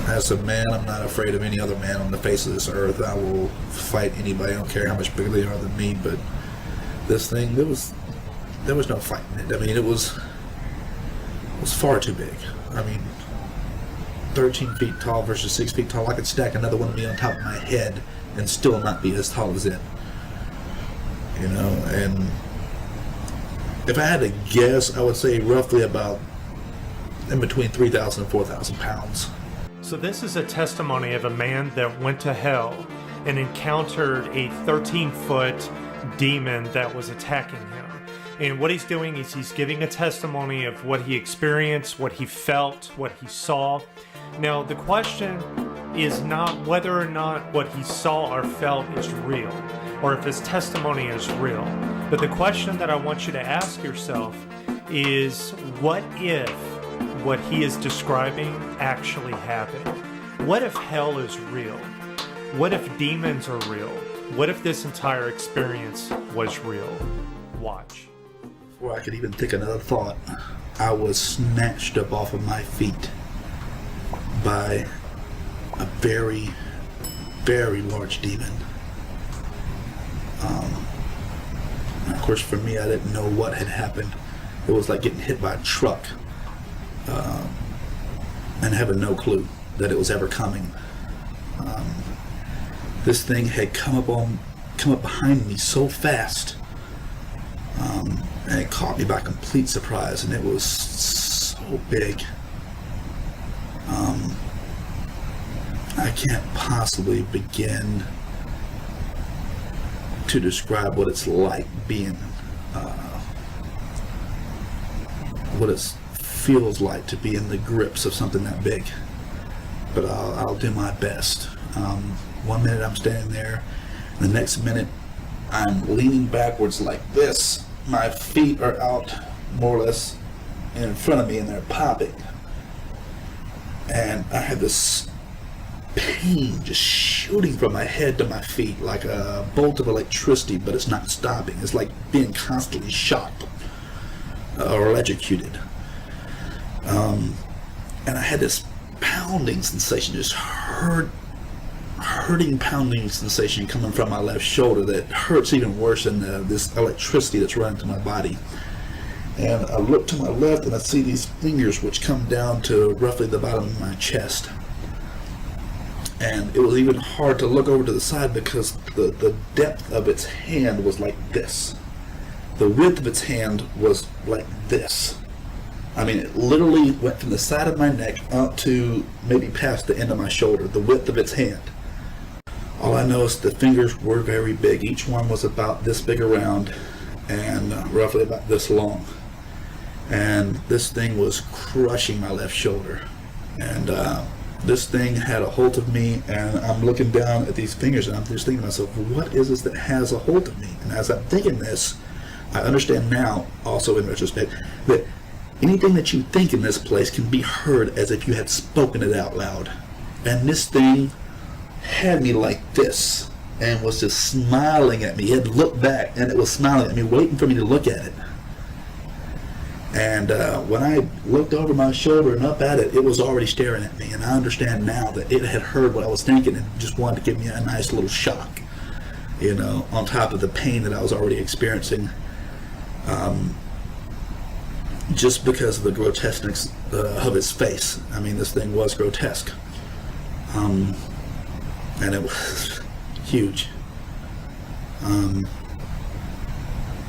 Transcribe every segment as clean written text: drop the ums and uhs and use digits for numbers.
As a man, I'm not afraid of any other man on the face of this earth. I will fight anybody. I don't care how much bigger they are than me. But this thing, there was no fighting it. I mean, it was far too big. I mean, 13 feet tall versus 6 feet tall. I could stack another one of me on top of my head and still not be as tall as it. You know, and if I had to guess, I would say roughly about in between 3,000 and 4,000 pounds. So this is a testimony of a man that went to hell and encountered a 13-foot demon that was attacking him. And what he's doing is he's giving a testimony of what he experienced, what he felt, what he saw. Now, the question is not whether or not what he saw or felt is real, or if his testimony is real. But the question that I want you to ask yourself is, what if what he is describing actually happened? What if hell is real? What if demons are real? What if this entire experience was real? Watch. Before I could even think another thought, I was snatched up off of my feet by a very, very large demon. And of course, for me, I didn't know what had happened. It was like getting hit by a truck and having no clue that it was ever coming. This thing had come up behind me so fast, and it caught me by complete surprise, and it was so big. I can't possibly begin to describe what it's like being, what it feels like to be in the grips of something that big. But I'll do my best. 1 minute I'm standing there, the next minute I'm leaning backwards like this. My feet are out more or less in front of me and they're popping. And I had this pain just shooting from my head to my feet like a bolt of electricity, but it's not stopping. It's like being constantly shocked or electrocuted. And I had this pounding sensation, just hurting pounding sensation coming from my left shoulder that hurts even worse than this electricity that's running through my body. And I look to my left and I see these fingers which come down to roughly the bottom of my chest. And it was even hard to look over to the side because the depth of its hand was like this. The width of its hand was like this. I mean, it literally went from the side of my neck up to maybe past the end of my shoulder, the width of its hand. All I know is the fingers were very big. Each one was about this big around and roughly about this long. And this thing was crushing my left shoulder. And this thing had a hold of me, and I'm looking down at these fingers and I'm just thinking to myself, what is this that has a hold of me? And as I'm thinking this, I understand now, also in retrospect, that anything that you think in this place can be heard as if you had spoken it out loud. And this thing had me like this and was just smiling at me. It had looked back and it was smiling at me, waiting for me to look at it. And when I looked over my shoulder and up at it, it was already staring at me. And I understand now that it had heard what I was thinking and just wanted to give me a nice little shock, you know, on top of the pain that I was already experiencing. Just because of the grotesqueness of its face. I mean, this thing was grotesque. And it was huge.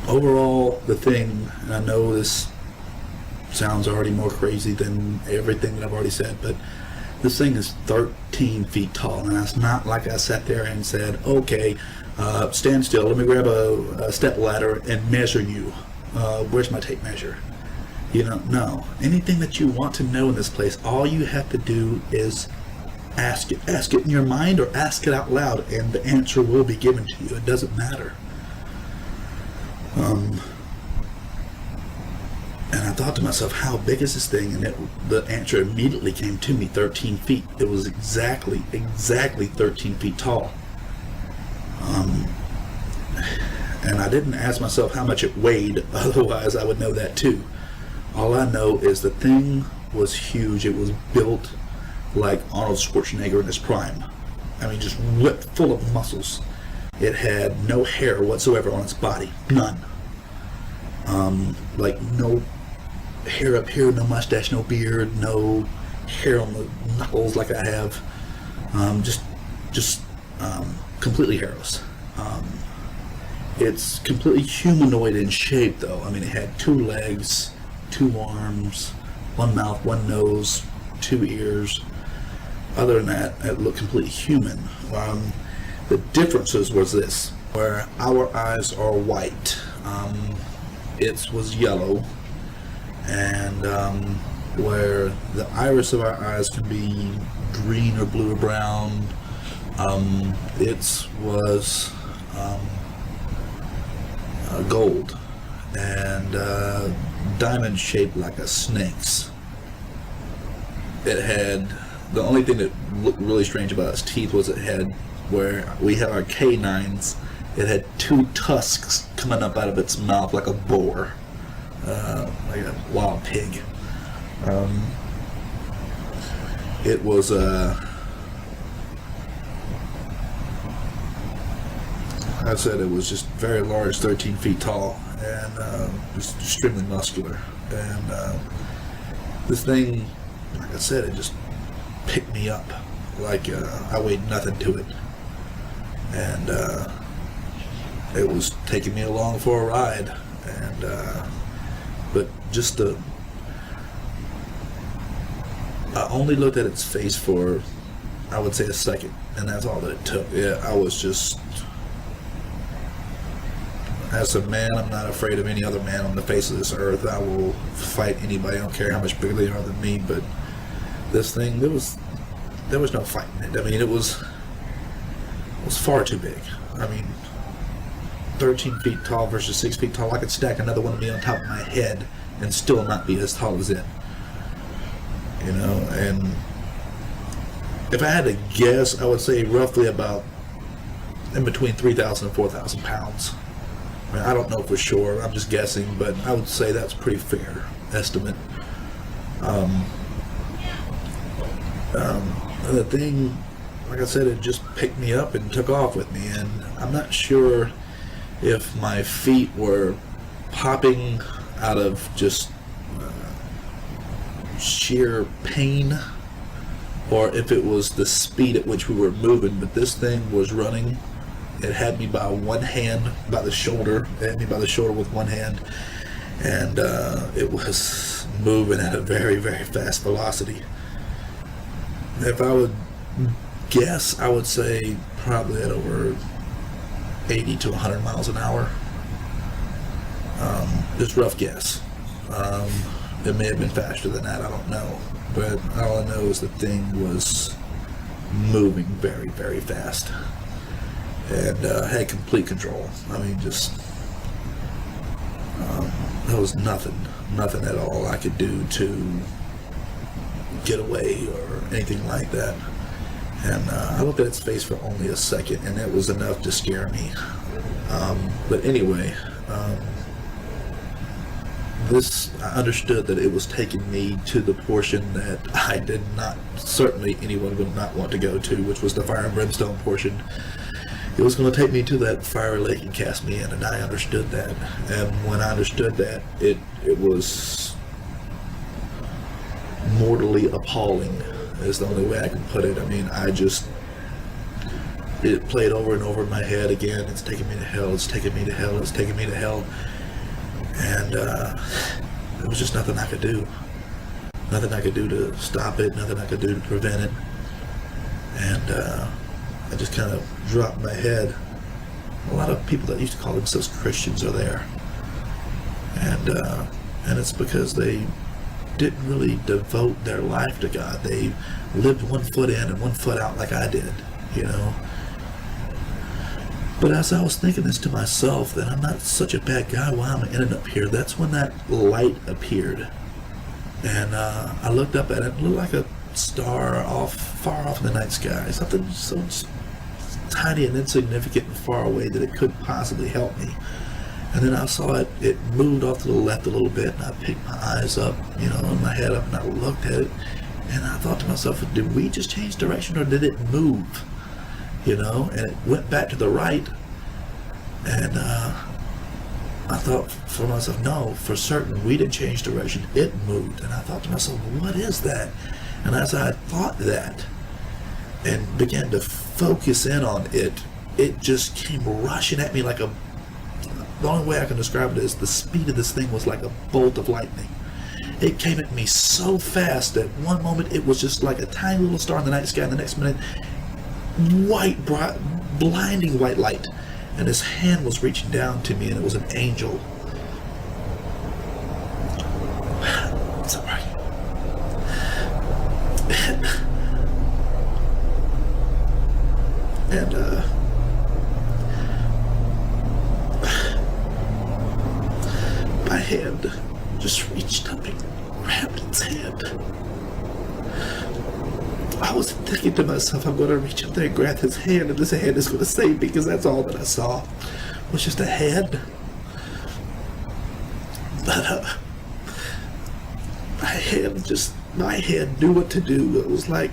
Overall, the thing, and I know this sounds already more crazy than everything that I've already said, but this thing is 13 feet tall. And it's not like I sat there and said, okay, stand still, let me grab a step ladder and measure you. Where's my tape measure? You know, no. Anything that you want to know in this place, all you have to do is ask it. Ask it in your mind or ask it out loud, and the answer will be given to you. It doesn't matter. And I thought to myself, how big is this thing? And the answer immediately came to me, 13 feet. It was exactly 13 feet tall. And I didn't ask myself how much it weighed, otherwise I would know that too. All I know is the thing was huge. It was built like Arnold Schwarzenegger in his prime. I mean, just ripped full of muscles. It had no hair whatsoever on its body. None. Like no hair up here, no mustache, no beard, no hair on the knuckles like I have. Just completely hairless. It's completely humanoid in shape, though. I mean, it had 2 legs, 2 arms, 1 mouth, 1 nose, 2 ears. Other than that, it looked completely human. The differences was this, where our eyes are white, its was yellow, and where the iris of our eyes can be green or blue or brown, its was gold and diamond shaped like a snake's. It had, the only thing that looked really strange about its teeth was it had, where we had our canines, it had 2 tusks coming up out of its mouth like a boar, like a wild pig. It was I said it was just very large, 13 feet tall, and just extremely muscular. And this thing, like I said, it just picked me up like I weighed nothing to it. And it was taking me along for a ride. And but just I only looked at its face for, I would say, a second, and that's all that it took. Yeah, I was just, as a man, I'm not afraid of any other man on the face of this earth. I will fight anybody. I don't care how much bigger they are than me. But this thing, there was no fighting it. I mean, it was far too big. I mean, 13 feet tall versus 6 feet tall. I could stack another one of me on top of my head and still not be as tall as it. You know, and if I had to guess, I would say roughly about in between 3,000 and 4,000 pounds. I mean, I don't know for sure. I'm just guessing, but I would say that's a pretty fair estimate. The thing, like I said, it just picked me up and took off with me, and I'm not sure if my feet were popping out of just sheer pain, or if it was the speed at which we were moving. But this thing was running. It had me by one hand, by the shoulder. It had me by the shoulder with one hand, and it was moving at a very, very fast velocity. If I would guess, I would say probably at over 80 to 100 miles an hour. Just rough guess. It may have been faster than that, I don't know. But all I know is the thing was moving very, very fast. And had complete control. I mean, just there was nothing at all I could do to get away or anything like that. And I looked at its face for only a second, and it was enough to scare me. But anyway, I understood that it was taking me to the portion that I did not, certainly anyone would not want to go to, which was the fire and brimstone portion. It was going to take me to that fiery lake and cast me in, and I understood that. And when I understood that, it was mortally appalling, is the only way I can put it. I mean, it played over and over in my head again. It's taking me to hell, it's taking me to hell, it's taking me to hell. And there was just nothing I could do. Nothing I could do to stop it, nothing I could do to prevent it. And I just kind of dropped my head. A lot of people that used to call themselves Christians are there. And it's because they didn't really devote their life to God. They lived one foot in and one foot out like I did, you know. But as I was thinking this to myself, that I'm not such a bad guy, why am I ending up here? That's when that light appeared. And I looked up at it. It looked like a star far off in the night sky. Something so tiny and insignificant and far away that it couldn't possibly help me. And then I saw it moved off to the left a little bit, and I picked my eyes up, you know, and my head up, and I looked at it, And I thought to myself, did we just change direction or did it move? You know, and it went back to the right. And I thought for myself, no, for certain, we didn't change direction. It moved. And I thought to myself, what is that? And as I thought that and began to focus in on it, it just came rushing at me like a, the only way I can describe it is the speed of this thing was like a bolt of lightning. It came at me so fast that one moment it was just like a tiny little star in the night sky, and the next minute, white, bright, blinding white light. And his hand was reaching down to me, and it was an angel. Sorry. And my hand just reached up and grabbed its hand. I was thinking to myself, I'm going to reach up there and grab his hand, and this hand is going to save me, because that's all that I saw was just a hand. But my hand knew what to do. It was like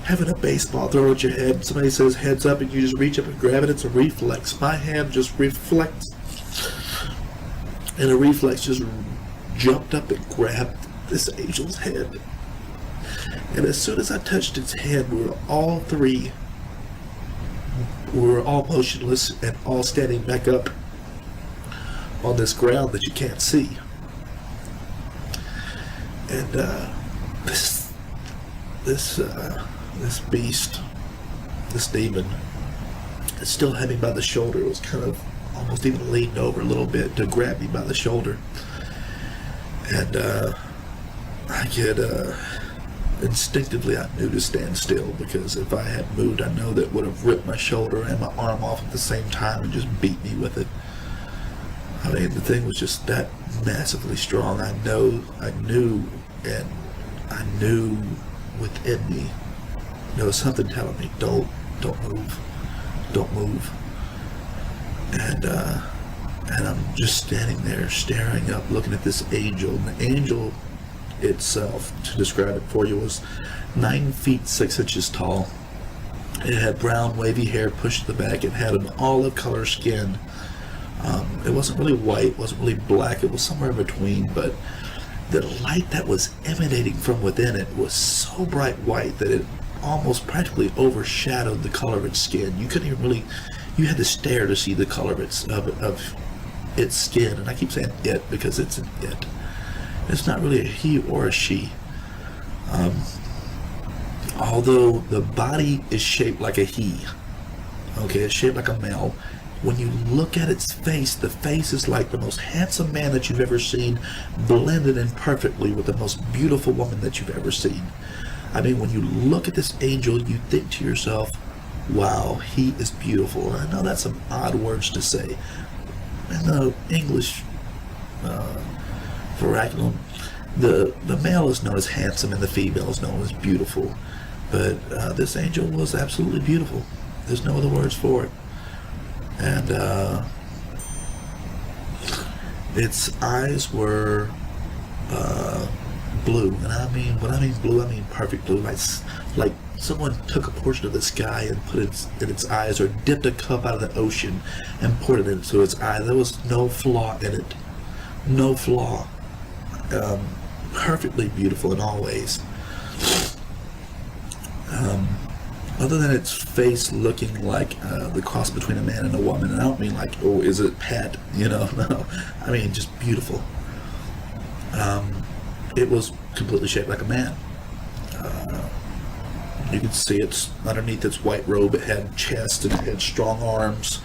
having a baseball thrown at your head. Somebody says heads up, and you just reach up and grab it. It's a reflex. My hand just reflects, and a reflex just jumped up and grabbed this angel's head. And as soon as I touched its head, we were all motionless and all standing back up on this ground that you can't see. And this beast, this demon, it still had me by the shoulder. It was kind of almost even leaned over a little bit to grab me by the shoulder. And I could instinctively, I knew to stand still, because if I had moved, I know that it would have ripped my shoulder and my arm off at the same time and just beat me with it. I mean, the thing was just that massively strong. I knew within me, there was something telling me, don't move. And I'm just standing there, staring up, looking at this angel. And the angel itself, to describe it for you, was 9 feet 6 inches tall. It had brown wavy hair pushed to the back. It had an olive color skin. It wasn't really white, it wasn't really black, it was somewhere in between, but the light that was emanating from within it was so bright white that it almost practically overshadowed the color of its skin. You couldn't even really, you had to stare to see the color of its skin. And I keep saying it because it's an it. It's not really a he or a she. Although the body is shaped like a he, okay, it's shaped like a male. When you look at its face, the face is like the most handsome man that you've ever seen, blended in perfectly with the most beautiful woman that you've ever seen. I mean, when you look at this angel, you think to yourself, wow, he is beautiful. And I know that's some odd words to say. In the English vernacular, the male is known as handsome and the female is known as beautiful. But this angel was absolutely beautiful. There's no other words for it. And its eyes were blue, and when I mean blue, I mean perfect blue, like someone took a portion of the sky and put it in its eyes, or dipped a cup out of the ocean and poured it into its eye. There was no flaw in it, no flaw. Perfectly beautiful in all ways. Other than its face looking like the cross between a man and a woman. And I don't mean like, oh, is it pet? You know, no. I mean just beautiful. It was completely shaped like a man. You could see it's underneath its white robe. It had chest and it had strong arms.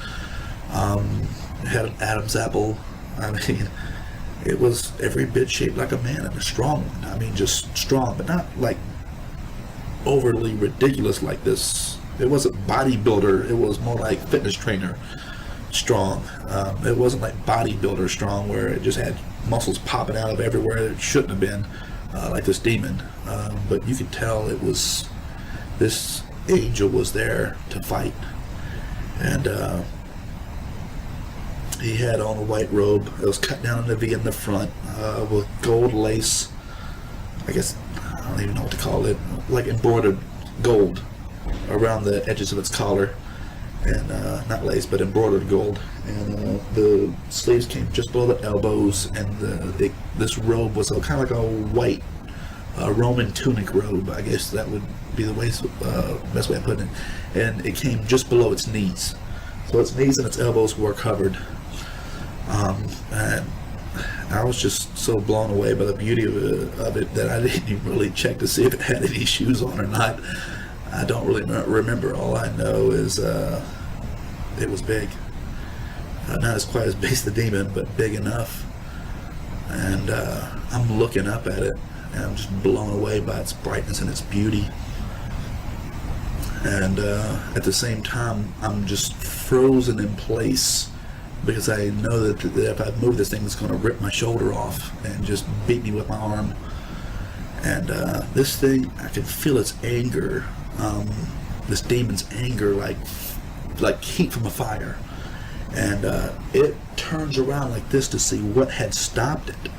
It had an Adam's apple. I mean, it was every bit shaped like a man, and a strong one. I mean, just strong, but not like overly ridiculous like this. It wasn't bodybuilder, it was more like fitness trainer strong. It wasn't like bodybuilder strong where it just had muscles popping out of everywhere it shouldn't have been, like this demon. But you could tell it was, this angel was there to fight. And he had on a white robe. It was cut down in a V in the front with gold lace. I guess I don't even know what to call it, like embroidered gold around the edges of its collar, and not lace, but embroidered gold. And the sleeves came just below the elbows, and this robe was kind of like a white Roman tunic robe. I guess that would be the best way of putting it. And it came just below its knees, so its knees and its elbows were covered. And I was just so blown away by the beauty of it that I didn't even really check to see if it had any shoes on or not. I don't really remember. All I know is it was big. Not as quite as big as the demon, but big enough. And I'm looking up at it, and I'm just blown away by its brightness and its beauty. And at the same time, I'm just frozen in place, because I know that if I move this thing, it's going to rip my shoulder off and just beat me with my arm. And this thing, I can feel its anger, this demon's anger, like heat from a fire. And it turns around like this to see what had stopped it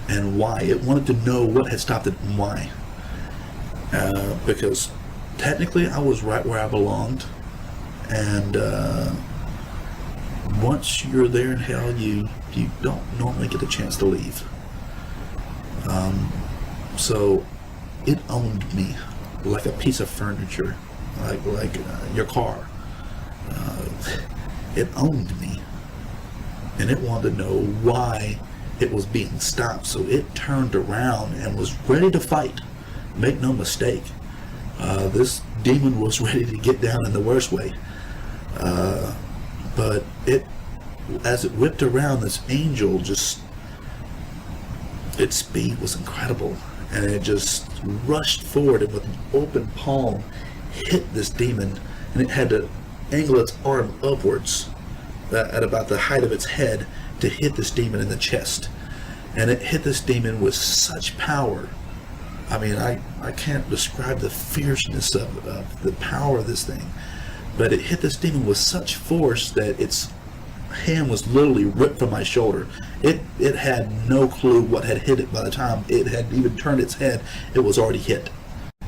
and why. It wanted to know what had stopped it and why. Because technically I was right where I belonged. And once you're there in hell, you don't normally get a chance to leave. So it owned me like a piece of furniture, like your car. It owned me, and it wanted to know why it was being stopped. So it turned around and was ready to fight. Make no mistake, this demon was ready to get down in the worst way. But as it whipped around, this angel its speed was incredible, and it just rushed forward and with an open palm hit this demon, and it had to angle its arm upwards at about the height of its head to hit this demon in the chest. And it hit this demon with such power. I mean, I can't describe the fierceness of the power of this thing, but it hit this demon with such force that its hand was literally ripped from my shoulder. It had no clue what had hit it. By the time it had even turned its head, it was already hit.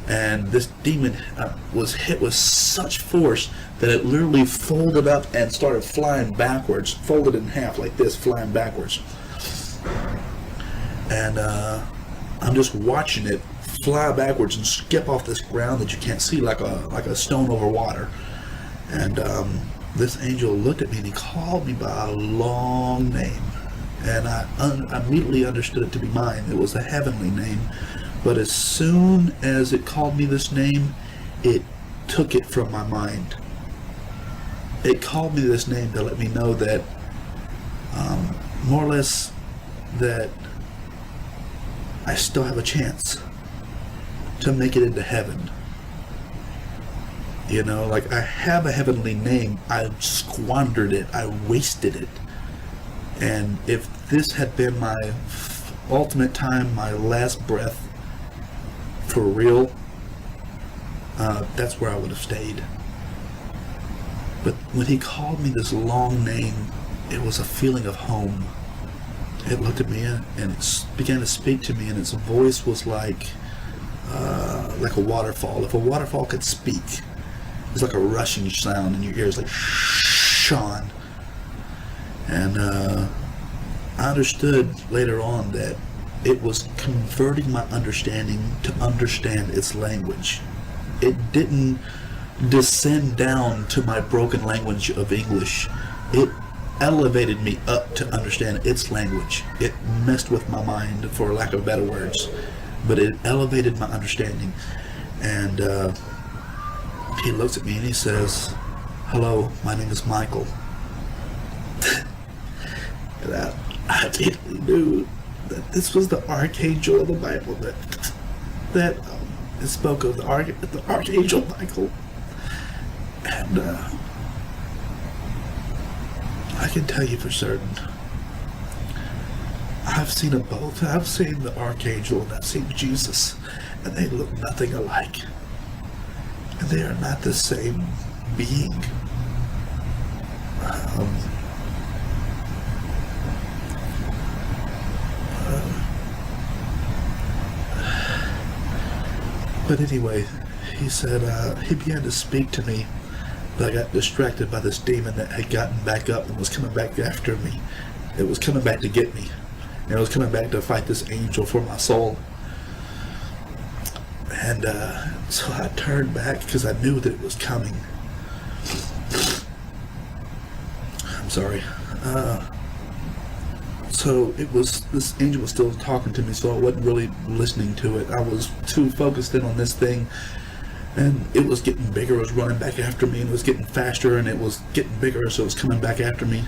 And this demon was hit with such force that it literally folded up and started flying backwards, folded in half like this, flying backwards. And I'm just watching it fly backwards and skip off this ground that you can't see, like a stone over water. And this angel looked at me and he called me by a long name, and I immediately understood it to be mine. It was a heavenly name. But as soon as it called me this name, it took it from my mind. It called me this name to let me know that, more or less, that I still have a chance to make it into heaven. You know, like, I have a heavenly name. I squandered it. I wasted it. And if this had been my ultimate time, my last breath, for real, that's where I would have stayed. But when he called me this long name, it was a feeling of home. It looked at me and it began to speak to me, and its voice was like a waterfall. If a waterfall could speak, it was like a rushing sound in your ears, like Sean. And I understood later on that it was converting my understanding to understand its language. It didn't descend down to my broken language of English. It elevated me up to understand its language. It messed with my mind, for lack of better words, but it elevated my understanding. And he looks at me and he says, "Hello, my name is Michael." And I immediately knew that this was the archangel of the Bible that it spoke of, the archangel Michael. And I can tell you for certain, I've seen them both. I've seen the archangel and I've seen Jesus, and they look nothing alike. And they are not the same being. But anyway, he said, he began to speak to me, but I got distracted by this demon that had gotten back up and was coming back after me. It was coming back to get me. And it was coming back to fight this angel for my soul. And so I turned back because I knew that it was coming. I'm sorry. So it was, this angel was still talking to me, so I wasn't really listening to it. I was too focused in on this thing, and it was getting bigger. It was running back after me, and it was getting faster, and it was getting bigger, so it was coming back after me,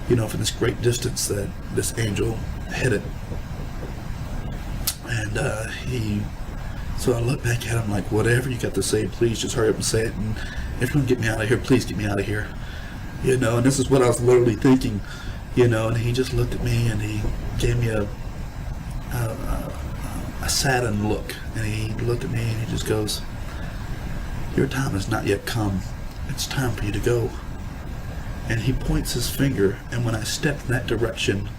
you know, from this great distance that this angel headed. And so I looked back at him like, whatever you got to say, please just hurry up and say it, and if you want to get me out of here, please get me out of here. You know, and this is what I was literally thinking, you know, and he just looked at me and he gave me a saddened look, and he looked at me and he just goes, your time has not yet come. It's time for you to go. And he points his finger, and when I stepped in that direction,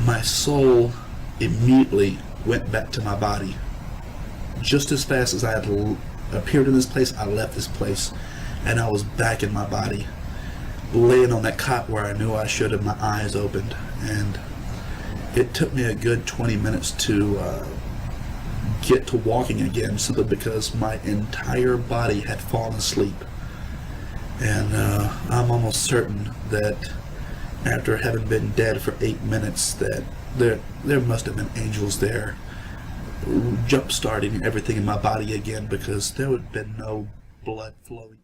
my soul immediately went back to my body. Just as fast as I had appeared in this place, I left this place, and I was back in my body, laying on that cot where I knew I should have, my eyes opened. And it took me a good 20 minutes to get to walking again, simply because my entire body had fallen asleep. And I'm almost certain that after having been dead for 8 minutes, that there must have been angels there jump starting everything in my body again, because there would have been no blood flowing.